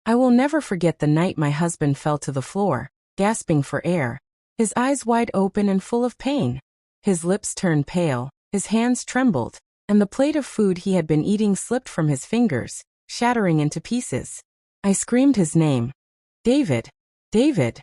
I will never forget the night my husband fell to the floor, gasping for air, his eyes wide open and full of pain. His lips turned pale, his hands trembled, and the plate of food he had been eating slipped from his fingers, shattering into pieces. I screamed his name. David! David!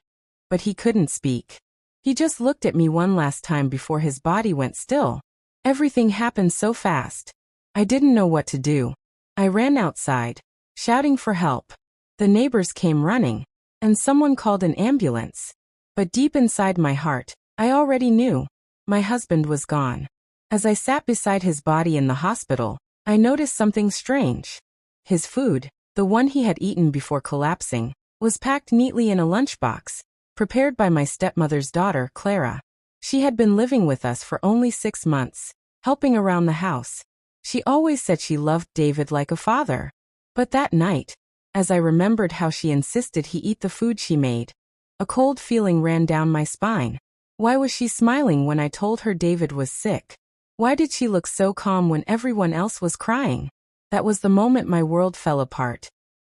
But he couldn't speak. He just looked at me one last time before his body went still. Everything happened so fast. I didn't know what to do. I ran outside, shouting for help. The neighbors came running, and someone called an ambulance. But deep inside my heart, I already knew. My husband was gone. As I sat beside his body in the hospital, I noticed something strange. His food, the one he had eaten before collapsing, was packed neatly in a lunchbox, prepared by my stepmother's daughter, Clara. She had been living with us for only 6 months, helping around the house. She always said she loved David like a father. But that night, as I remembered how she insisted he eat the food she made, a cold feeling ran down my spine. Why was she smiling when I told her David was sick? Why did she look so calm when everyone else was crying? That was the moment my world fell apart.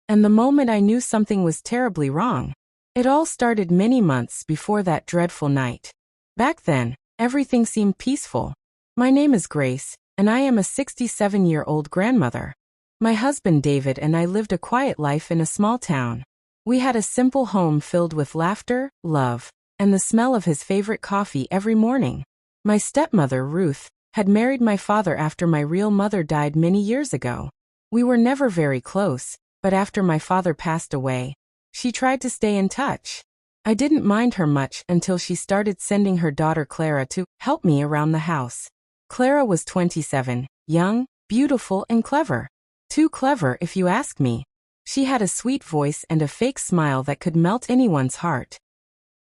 And the moment I knew something was terribly wrong. It all started many months before that dreadful night. Back then, everything seemed peaceful. My name is Grace, and I am a 67-year-old grandmother. My husband David and I lived a quiet life in a small town. We had a simple home filled with laughter, love, and the smell of his favorite coffee every morning. My stepmother, Ruth, had married my father after my real mother died many years ago. We were never very close, but after my father passed away, she tried to stay in touch. I didn't mind her much until she started sending her daughter Clara to help me around the house. Clara was 27, young, beautiful, and clever. Too clever if you ask me. She had a sweet voice and a fake smile that could melt anyone's heart.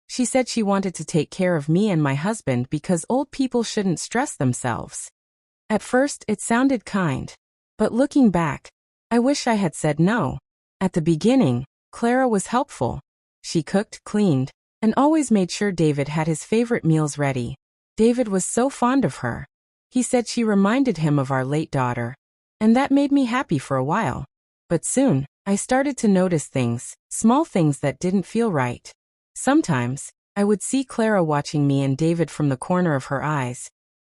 She said she wanted to take care of me and my husband because old people shouldn't stress themselves. At first, it sounded kind. But looking back, I wish I had said no. At the beginning, Clara was helpful. She cooked, cleaned, and always made sure David had his favorite meals ready. David was so fond of her. He said she reminded him of our late daughter. And that made me happy for a while. But soon, I started to notice things, small things that didn't feel right. Sometimes, I would see Clara watching me and David from the corner of her eyes,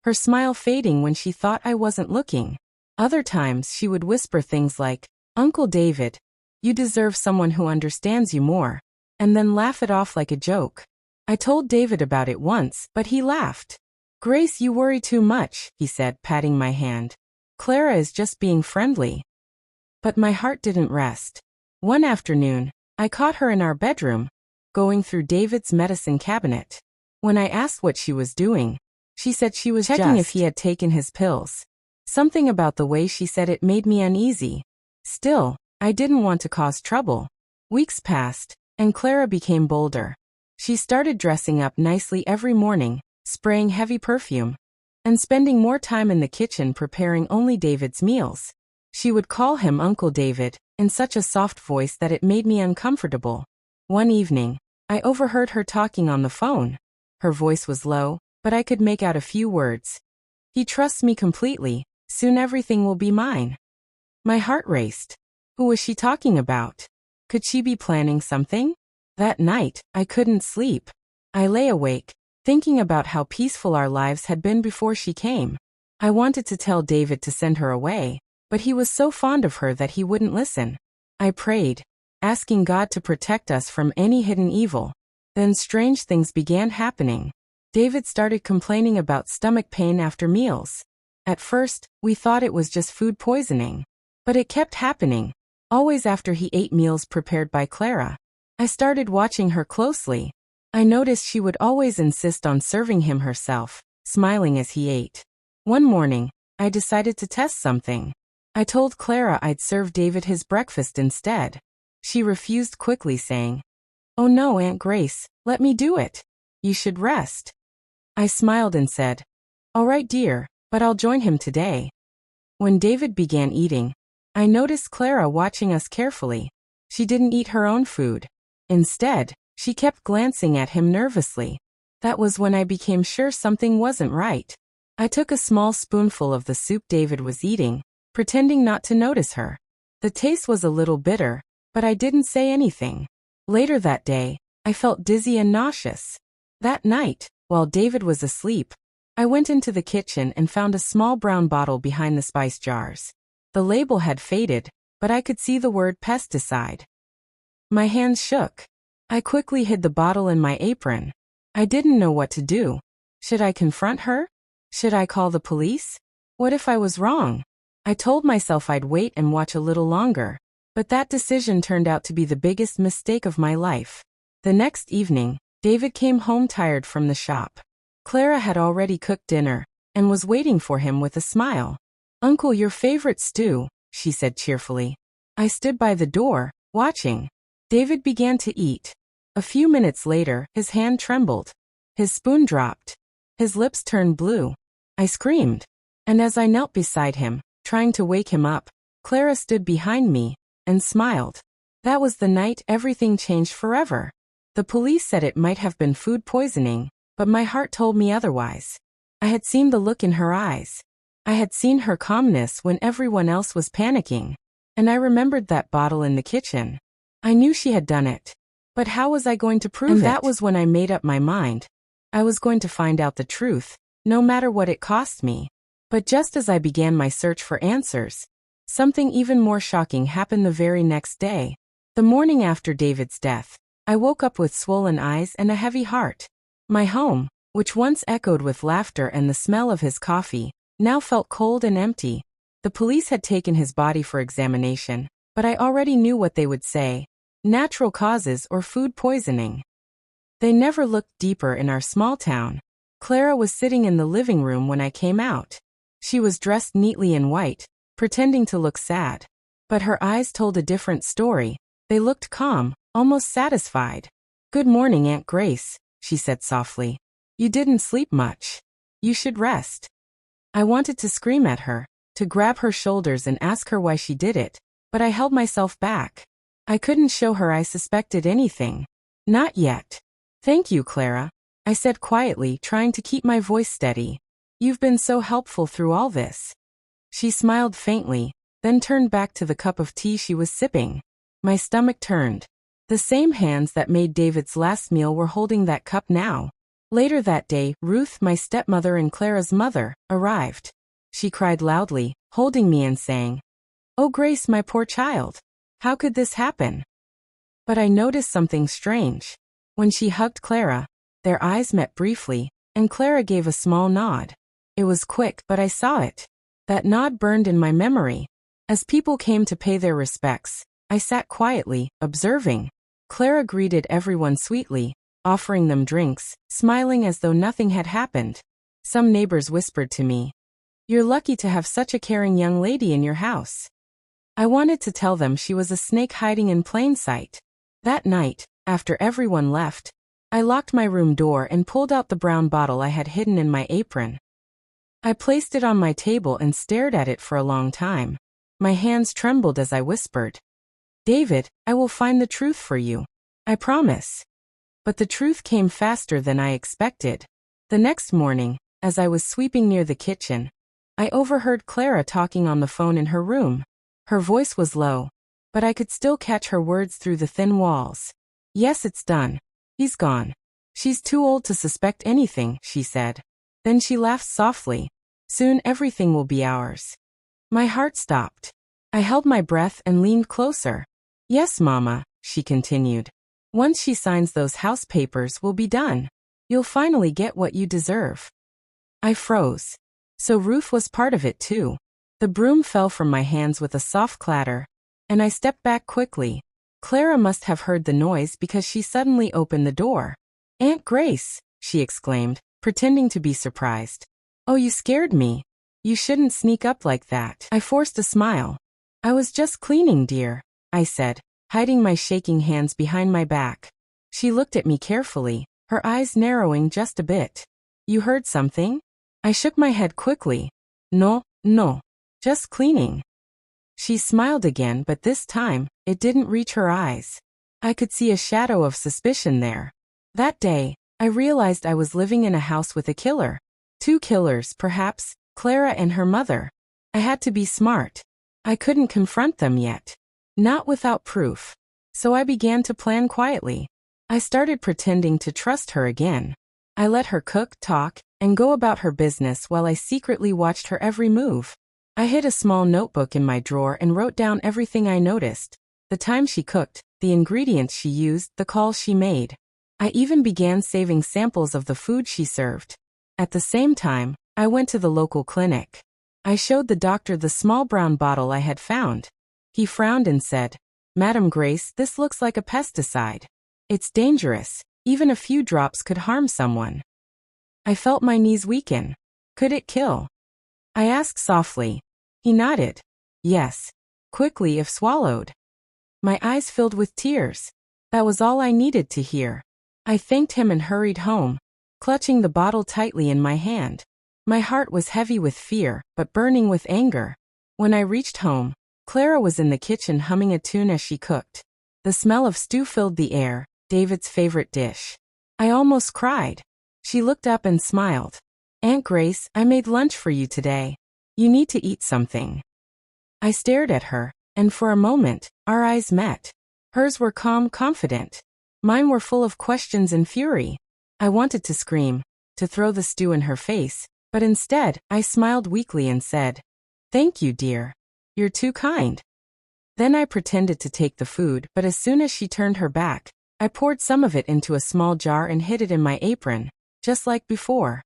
her smile fading when she thought I wasn't looking. Other times she would whisper things like, "Uncle David, you deserve someone who understands you more," and then laugh it off like a joke. I told David about it once, but he laughed. "Grace, you worry too much," he said, patting my hand. "Clara is just being friendly." But my heart didn't rest. One afternoon, I caught her in our bedroom, going through David's medicine cabinet. When I asked what she was doing, she said she was checking if he had taken his pills. Something about the way she said it made me uneasy. Still, I didn't want to cause trouble. Weeks passed, and Clara became bolder. She started dressing up nicely every morning, spraying heavy perfume, and spending more time in the kitchen preparing only David's meals. She would call him Uncle David, in such a soft voice that it made me uncomfortable. One evening, I overheard her talking on the phone. Her voice was low, but I could make out a few words. "He trusts me completely, soon everything will be mine." My heart raced. Who was she talking about? Could she be planning something? That night, I couldn't sleep. I lay awake, thinking about how peaceful our lives had been before she came. I wanted to tell David to send her away, but he was so fond of her that he wouldn't listen. I prayed, asking God to protect us from any hidden evil. Then strange things began happening. David started complaining about stomach pain after meals. At first, we thought it was just food poisoning. But it kept happening, always after he ate meals prepared by Clara. I started watching her closely. I noticed she would always insist on serving him herself, smiling as he ate. One morning, I decided to test something. I told Clara I'd serve David his breakfast instead. She refused quickly, saying, "Oh no, Aunt Grace, let me do it. You should rest." I smiled and said, "All right, dear, but I'll join him today." When David began eating, I noticed Clara watching us carefully. She didn't eat her own food. Instead, she kept glancing at him nervously. That was when I became sure something wasn't right. I took a small spoonful of the soup David was eating, pretending not to notice her. The taste was a little bitter, but I didn't say anything. Later that day, I felt dizzy and nauseous. That night, while David was asleep, I went into the kitchen and found a small brown bottle behind the spice jars. The label had faded, but I could see the word pesticide. My hands shook. I quickly hid the bottle in my apron. I didn't know what to do. Should I confront her? Should I call the police? What if I was wrong? I told myself I'd wait and watch a little longer, but that decision turned out to be the biggest mistake of my life. The next evening, David came home tired from the shop. Clara had already cooked dinner and was waiting for him with a smile. "Uncle, your favorite stew," she said cheerfully. I stood by the door, watching. David began to eat. A few minutes later, his hand trembled. His spoon dropped. His lips turned blue. I screamed. And as I knelt beside him, trying to wake him up, Clara stood behind me and smiled. That was the night everything changed forever. The police said it might have been food poisoning, but my heart told me otherwise. I had seen the look in her eyes. I had seen her calmness when everyone else was panicking. And I remembered that bottle in the kitchen. I knew she had done it. But how was I going to prove it? And that was when I made up my mind. I was going to find out the truth, no matter what it cost me. But just as I began my search for answers, something even more shocking happened the very next day. The morning after David's death, I woke up with swollen eyes and a heavy heart. My home, which once echoed with laughter and the smell of his coffee, now felt cold and empty. The police had taken his body for examination, but I already knew what they would say: natural causes or food poisoning. They never looked deeper in our small town. Clara was sitting in the living room when I came out. She was dressed neatly in white, pretending to look sad. But her eyes told a different story. They looked calm, almost satisfied. "Good morning, Aunt Grace," she said softly. "You didn't sleep much. You should rest." I wanted to scream at her, to grab her shoulders and ask her why she did it, but I held myself back. I couldn't show her I suspected anything. Not yet. "Thank you, Clara," I said quietly, trying to keep my voice steady. "You've been so helpful through all this." She smiled faintly, then turned back to the cup of tea she was sipping. My stomach turned. The same hands that made David's last meal were holding that cup now. Later that day, Ruth, my stepmother and Clara's mother, arrived. She cried loudly, holding me and saying, "Oh, Grace, my poor child. How could this happen?" But I noticed something strange. When she hugged Clara, their eyes met briefly, and Clara gave a small nod. It was quick, but I saw it. That nod burned in my memory. As people came to pay their respects, I sat quietly, observing. Clara greeted everyone sweetly, offering them drinks, smiling as though nothing had happened. Some neighbors whispered to me, "You're lucky to have such a caring young lady in your house." I wanted to tell them she was a snake hiding in plain sight. That night, after everyone left, I locked my room door and pulled out the brown bottle I had hidden in my apron. I placed it on my table and stared at it for a long time. My hands trembled as I whispered, "David, I will find the truth for you. I promise." But the truth came faster than I expected. The next morning, as I was sweeping near the kitchen, I overheard Clara talking on the phone in her room. Her voice was low, but I could still catch her words through the thin walls. "Yes, it's done. He's gone. She's too old to suspect anything," she said. Then she laughed softly. "Soon everything will be ours." My heart stopped. I held my breath and leaned closer. "Yes, Mama," she continued. "Once she signs those house papers, we'll be done. You'll finally get what you deserve." I froze. So Ruth was part of it too. The broom fell from my hands with a soft clatter, and I stepped back quickly. Clara must have heard the noise because she suddenly opened the door. "Aunt Grace," she exclaimed, pretending to be surprised. "Oh, you scared me. You shouldn't sneak up like that." I forced a smile. "I was just cleaning, dear," I said, hiding my shaking hands behind my back. She looked at me carefully, her eyes narrowing just a bit. "You heard something?" I shook my head quickly. No, just cleaning." She smiled again, but this time, it didn't reach her eyes. I could see a shadow of suspicion there. That day, I realized I was living in a house with a killer. 2 killers, perhaps, Clara and her mother. I had to be smart. I couldn't confront them yet. Not without proof. So I began to plan quietly. I started pretending to trust her again. I let her cook, talk, and go about her business while I secretly watched her every move. I hid a small notebook in my drawer and wrote down everything I noticed: the time she cooked, the ingredients she used, the calls she made. I even began saving samples of the food she served. At the same time, I went to the local clinic. I showed the doctor the small brown bottle I had found. He frowned and said, "Madam Grace, this looks like a pesticide. It's dangerous. Even a few drops could harm someone." I felt my knees weaken. Could it kill? I asked softly. He nodded. Yes. Quickly if swallowed. My eyes filled with tears. That was all I needed to hear. I thanked him and hurried home, clutching the bottle tightly in my hand. My heart was heavy with fear, but burning with anger. When I reached home, Clara was in the kitchen humming a tune as she cooked. The smell of stew filled the air, David's favorite dish. I almost cried. She looked up and smiled. "Aunt Grace, I made lunch for you today. You need to eat something." I stared at her, and for a moment, our eyes met. Hers were calm, confident. Mine were full of questions and fury. I wanted to scream, to throw the stew in her face, but instead, I smiled weakly and said, "Thank you, dear. You're too kind." Then I pretended to take the food, but as soon as she turned her back, I poured some of it into a small jar and hid it in my apron, just like before.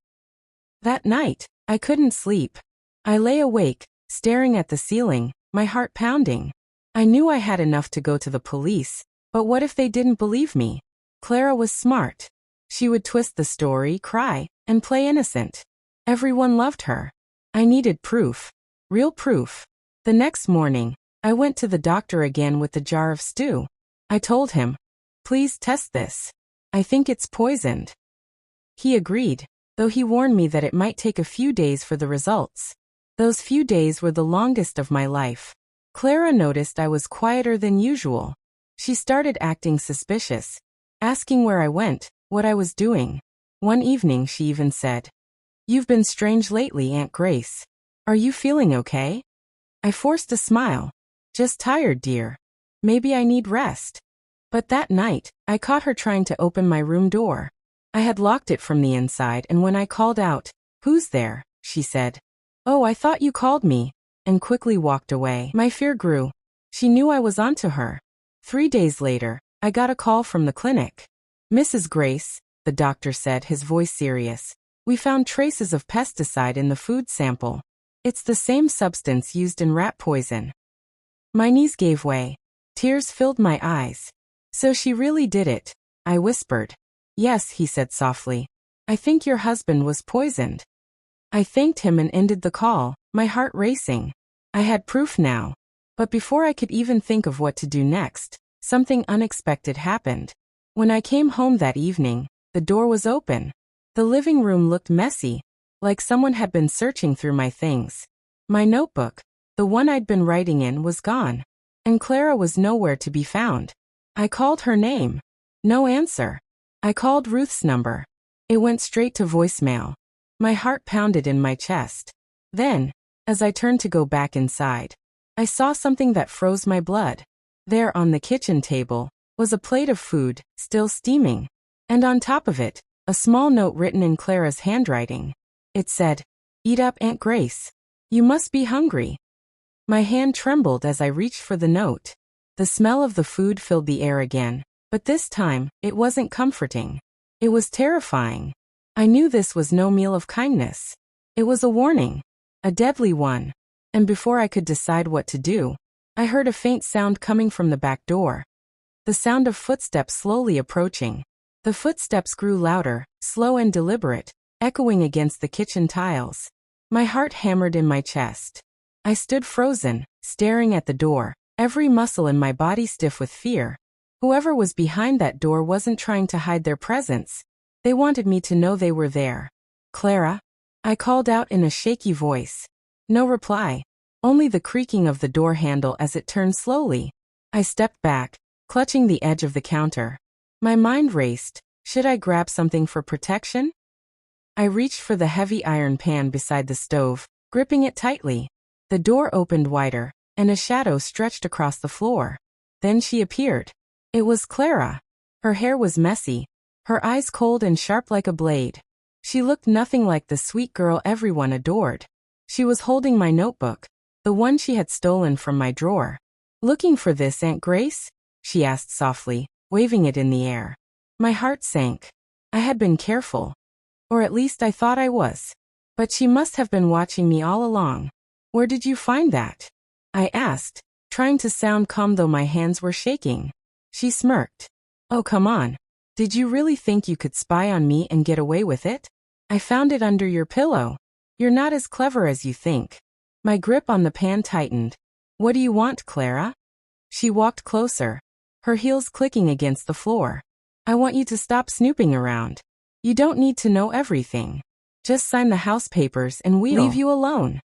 That night, I couldn't sleep. I lay awake, staring at the ceiling, my heart pounding. I knew I had enough to go to the police, but what if they didn't believe me? Clara was smart. She would twist the story, cry, and play innocent. Everyone loved her. I needed proof. Real proof. The next morning, I went to the doctor again with the jar of stew. I told him, "Please test this. I think it's poisoned." He agreed, though he warned me that it might take a few days for the results. Those few days were the longest of my life. Clara noticed I was quieter than usual. She started acting suspicious, asking where I went, what I was doing. One evening she even said, "You've been strange lately, Aunt Grace. Are you feeling okay?" I forced a smile. "Just tired, dear. Maybe I need rest." But that night, I caught her trying to open my room door. I had locked it from the inside, and when I called out, "Who's there?" she said, "Oh, I thought you called me," and quickly walked away. My fear grew. She knew I was onto her. 3 days later, I got a call from the clinic. "Mrs. Grace," the doctor said, his voice serious, "we found traces of pesticide in the food sample. It's the same substance used in rat poison." My knees gave way. Tears filled my eyes. "So she really did it," I whispered. "Yes," he said softly. "I think your husband was poisoned." I thanked him and ended the call, my heart racing. I had proof now. But before I could even think of what to do next, something unexpected happened. When I came home that evening, the door was open. The living room looked messy, like someone had been searching through my things. My notebook, the one I'd been writing in, was gone, and Clara was nowhere to be found. I called her name. No answer. I called Ruth's number. It went straight to voicemail. My heart pounded in my chest. Then, as I turned to go back inside, I saw something that froze my blood. There on the kitchen table was a plate of food, still steaming, and on top of it, a small note written in Clara's handwriting. It said, "Eat up, Aunt Grace. You must be hungry." My hand trembled as I reached for the note. The smell of the food filled the air again, but this time, it wasn't comforting. It was terrifying. I knew this was no meal of kindness. It was a warning, a deadly one. And before I could decide what to do, I heard a faint sound coming from the back door. The sound of footsteps slowly approaching. The footsteps grew louder, slow and deliberate, echoing against the kitchen tiles. My heart hammered in my chest. I stood frozen, staring at the door, every muscle in my body stiff with fear. Whoever was behind that door wasn't trying to hide their presence. They wanted me to know they were there. "Clara?" I called out in a shaky voice. No reply, only the creaking of the door handle as it turned slowly. I stepped back, clutching the edge of the counter. My mind raced. Should I grab something for protection? I reached for the heavy iron pan beside the stove, gripping it tightly. The door opened wider, and a shadow stretched across the floor. Then she appeared. It was Clara. Her hair was messy, her eyes cold and sharp like a blade. She looked nothing like the sweet girl everyone adored. She was holding my notebook, the one she had stolen from my drawer. "Looking for this, Aunt Grace?" she asked softly, waving it in the air. My heart sank. I had been careful. Or at least I thought I was. But she must have been watching me all along. "Where did you find that?" I asked, trying to sound calm though my hands were shaking. She smirked. "Oh, come on. Did you really think you could spy on me and get away with it? I found it under your pillow. You're not as clever as you think." My grip on the pan tightened. "What do you want, Clara?" She walked closer, her heels clicking against the floor. "I want you to stop snooping around. You don't need to know everything. Just sign the house papers and we'll leave you alone."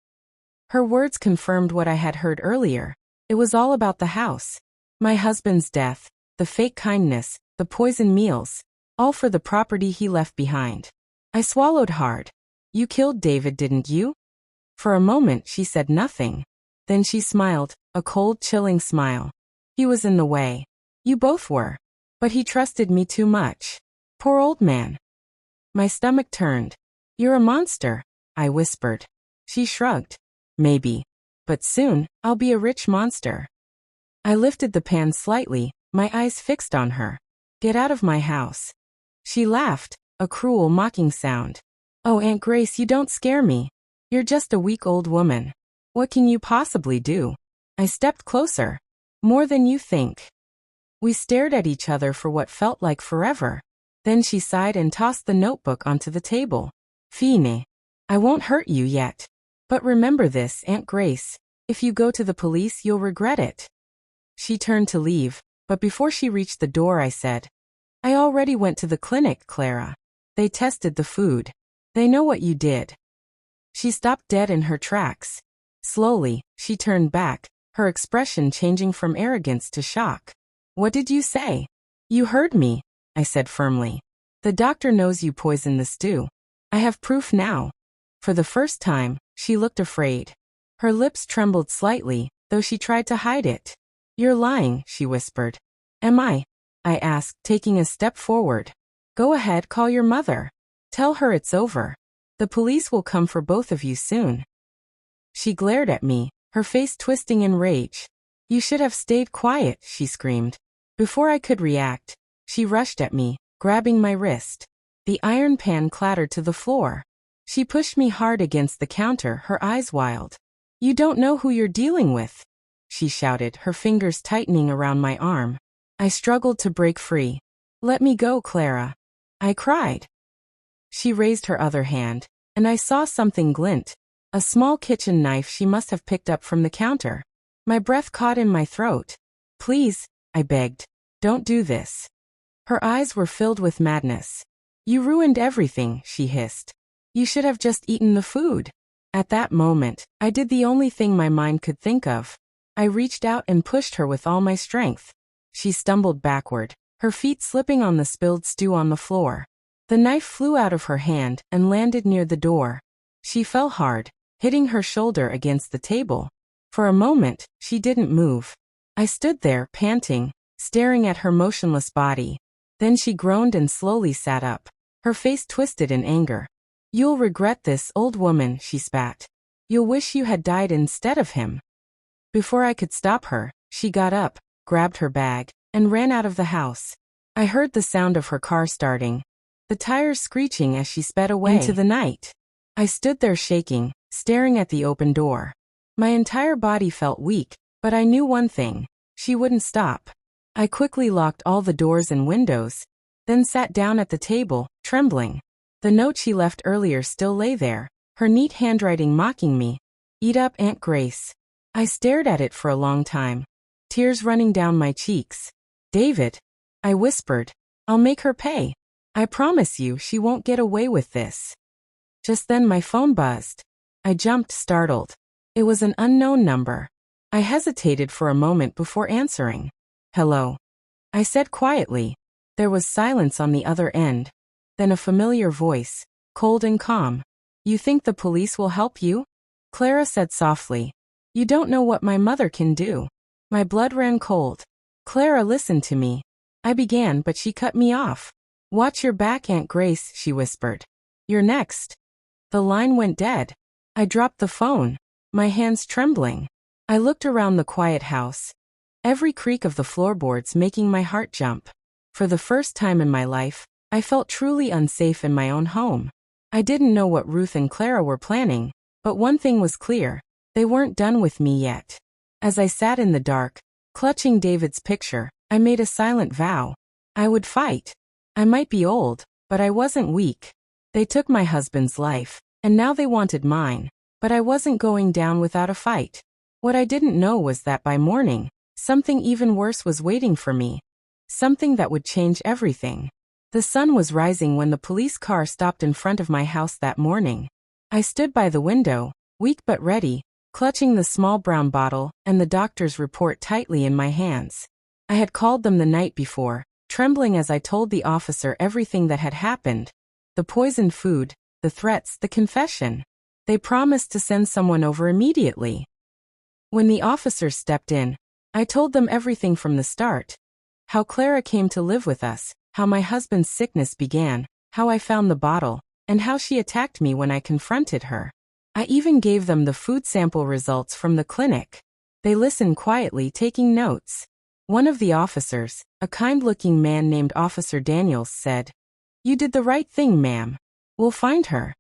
Her words confirmed what I had heard earlier. It was all about the house. My husband's death, the fake kindness, the poison meals, all for the property he left behind. I swallowed hard. "You killed David, didn't you?" For a moment she said nothing. Then she smiled, a cold, chilling smile. "He was in the way. You both were. But he trusted me too much. Poor old man." My stomach turned. "You're a monster," I whispered. She shrugged. "Maybe. But soon, I'll be a rich monster." I lifted the pan slightly, my eyes fixed on her. "Get out of my house." She laughed, a cruel, mocking sound. "Oh, Aunt Grace, you don't scare me. You're just a weak old woman. What can you possibly do?" I stepped closer. "More than you think." We stared at each other for what felt like forever. Then she sighed and tossed the notebook onto the table. "Fine. I won't hurt you yet. But remember this, Aunt Grace. If you go to the police, you'll regret it." She turned to leave, but before she reached the door I said, "I already went to the clinic, Clara. They tested the food. They know what you did." She stopped dead in her tracks. Slowly, she turned back, her expression changing from arrogance to shock. "What did you say?" "You heard me," I said firmly. "The doctor knows you poisoned the stew. I have proof now." For the first time, she looked afraid. Her lips trembled slightly, though she tried to hide it. "You're lying," she whispered. "Am I?" I asked, taking a step forward. "Go ahead, call your mother. Tell her it's over. The police will come for both of you soon." She glared at me, her face twisting in rage. "You should have stayed quiet," she screamed. Before I could react, she rushed at me, grabbing my wrist. The iron pan clattered to the floor. She pushed me hard against the counter, her eyes wild. "You don't know who you're dealing with," she shouted, her fingers tightening around my arm. I struggled to break free. "Let me go, Clara," I cried. She raised her other hand, and I saw something glint. A small kitchen knife she must have picked up from the counter. My breath caught in my throat. "Please," I begged, "don't do this." Her eyes were filled with madness. "You ruined everything," she hissed. "You should have just eaten the food." At that moment, I did the only thing my mind could think of. I reached out and pushed her with all my strength. She stumbled backward, her feet slipping on the spilled stew on the floor. The knife flew out of her hand and landed near the door. She fell hard, hitting her shoulder against the table. For a moment, she didn't move. I stood there, panting, staring at her motionless body. Then she groaned and slowly sat up, her face twisted in anger. "You'll regret this, old woman," she spat. "You'll wish you had died instead of him." Before I could stop her, she got up, grabbed her bag, and ran out of the house. I heard the sound of her car starting, the tires screeching as she sped away into the night. I stood there shaking, staring at the open door. My entire body felt weak, but I knew one thing: she wouldn't stop. I quickly locked all the doors and windows, then sat down at the table, trembling. The note she left earlier still lay there, her neat handwriting mocking me. "Eat up, Aunt Grace." I stared at it for a long time, tears running down my cheeks. "David," I whispered, "I'll make her pay. I promise you she won't get away with this." Just then my phone buzzed. I jumped, startled. It was an unknown number. I hesitated for a moment before answering. "Hello," I said quietly. There was silence on the other end. Then a familiar voice, cold and calm. "You think the police will help you?" Clara said softly. "You don't know what my mother can do." My blood ran cold. "Clara, listen to me. I began, but she cut me off. "Watch your back, Aunt Grace," she whispered. "You're next." The line went dead. I dropped the phone, my hands trembling. I looked around the quiet house, every creak of the floorboards making my heart jump. For the first time in my life, I felt truly unsafe in my own home. I didn't know what Ruth and Clara were planning, but one thing was clear: they weren't done with me yet. As I sat in the dark, clutching David's picture, I made a silent vow. I would fight. I might be old, but I wasn't weak. They took my husband's life, and now they wanted mine, but I wasn't going down without a fight. What I didn't know was that by morning, something even worse was waiting for me. Something that would change everything. The sun was rising when the police car stopped in front of my house that morning. I stood by the window, weak but ready, clutching the small brown bottle and the doctor's report tightly in my hands. I had called them the night before, trembling as I told the officer everything that had happened. The poisoned food, the threats, the confession. They promised to send someone over immediately. When the officers stepped in, I told them everything from the start. How Clara came to live with us, how my husband's sickness began, how I found the bottle, and how she attacked me when I confronted her. I even gave them the food sample results from the clinic. They listened quietly, taking notes. One of the officers, a kind-looking man named Officer Daniels, said, "You did the right thing, ma'am. We'll find her."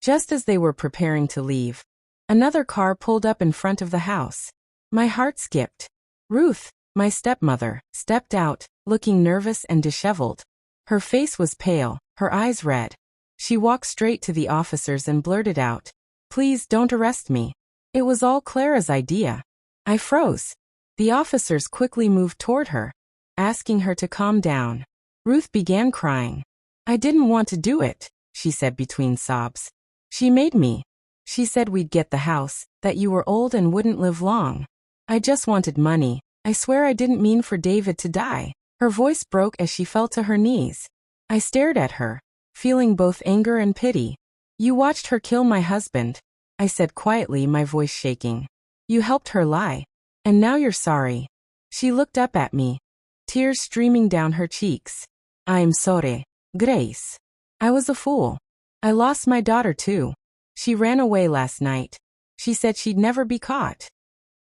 Just as they were preparing to leave, another car pulled up in front of the house. My heart skipped. Ruth, my stepmother, stepped out, looking nervous and disheveled. Her face was pale, her eyes red. She walked straight to the officers and blurted out, "Please don't arrest me. It was all Clara's idea." I froze. The officers quickly moved toward her, asking her to calm down. Ruth began crying. "I didn't want to do it," she said between sobs. "She made me. She said we'd get the house, that you were old and wouldn't live long. I just wanted money. I swear I didn't mean for David to die." Her voice broke as she fell to her knees. I stared at her, feeling both anger and pity. "You watched her kill my husband," I said quietly, my voice shaking. "You helped her lie. And now you're sorry." She looked up at me, tears streaming down her cheeks. "I'm sorry, Grace. I was a fool. I lost my daughter too. She ran away last night. She said she'd never be caught."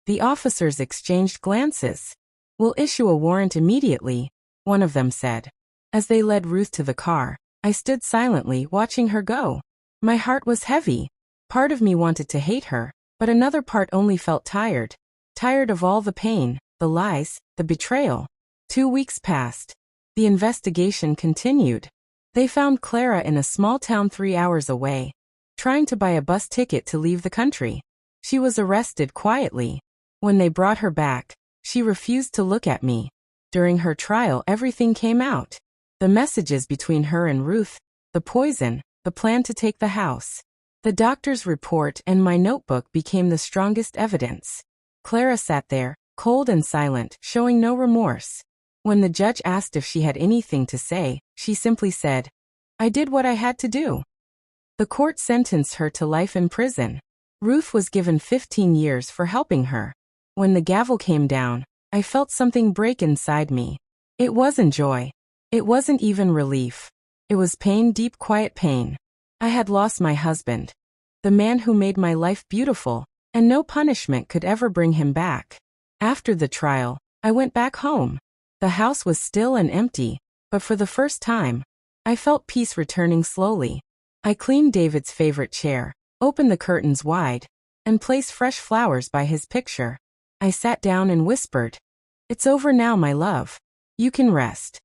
The officers exchanged glances. "We'll issue a warrant immediately," one of them said. As they led Ruth to the car, I stood silently, watching her go. My heart was heavy. Part of me wanted to hate her, but another part only felt tired. Tired of all the pain, the lies, the betrayal. 2 weeks passed. The investigation continued. They found Clara in a small town 3 hours away, trying to buy a bus ticket to leave the country. She was arrested quietly. When they brought her back, she refused to look at me. During her trial, everything came out. The messages between her and Ruth, the poison, the plan to take the house. The doctor's report and my notebook became the strongest evidence. Clara sat there, cold and silent, showing no remorse. When the judge asked if she had anything to say, she simply said, "I did what I had to do." The court sentenced her to life in prison. Ruth was given 15 years for helping her. When the gavel came down, I felt something break inside me. It wasn't joy. It wasn't even relief. It was pain, deep, quiet pain. I had lost my husband, the man who made my life beautiful, and no punishment could ever bring him back. After the trial, I went back home. The house was still and empty, but for the first time, I felt peace returning slowly. I cleaned David's favorite chair, opened the curtains wide, and placed fresh flowers by his picture. I sat down and whispered, "It's over now, my love. You can rest."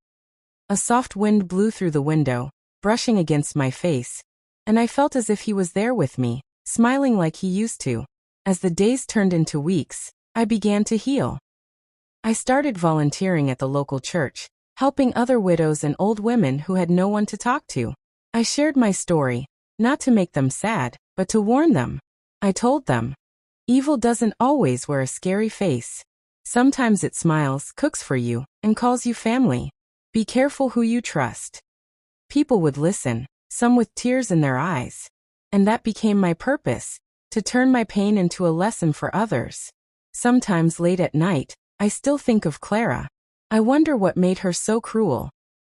A soft wind blew through the window, brushing against my face, and I felt as if he was there with me, smiling like he used to. As the days turned into weeks, I began to heal. I started volunteering at the local church, helping other widows and old women who had no one to talk to. I shared my story, not to make them sad, but to warn them. I told them, evil doesn't always wear a scary face. Sometimes it smiles, cooks for you, and calls you family. Be careful who you trust. People would listen, some with tears in their eyes. And that became my purpose, to turn my pain into a lesson for others. Sometimes late at night, I still think of Clara. I wonder what made her so cruel.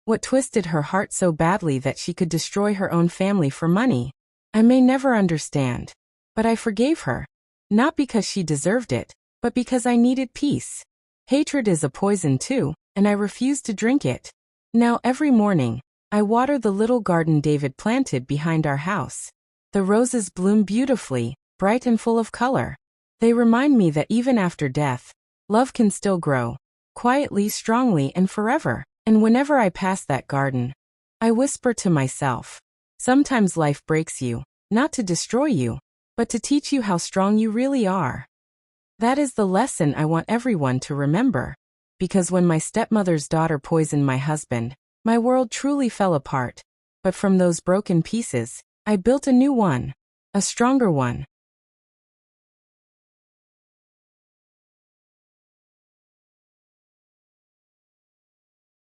What twisted her heart so badly that she could destroy her own family for money? I may never understand. But I forgave her. Not because she deserved it, but because I needed peace. Hatred is a poison too, and I refuse to drink it. Now every morning, I water the little garden David planted behind our house. The roses bloom beautifully, bright and full of color. They remind me that even after death, love can still grow, quietly, strongly, and forever. And whenever I pass that garden, I whisper to myself, sometimes life breaks you, not to destroy you, but to teach you how strong you really are. That is the lesson I want everyone to remember. Because when my stepmother's daughter poisoned my husband, my world truly fell apart. But from those broken pieces, I built a new one. A stronger one.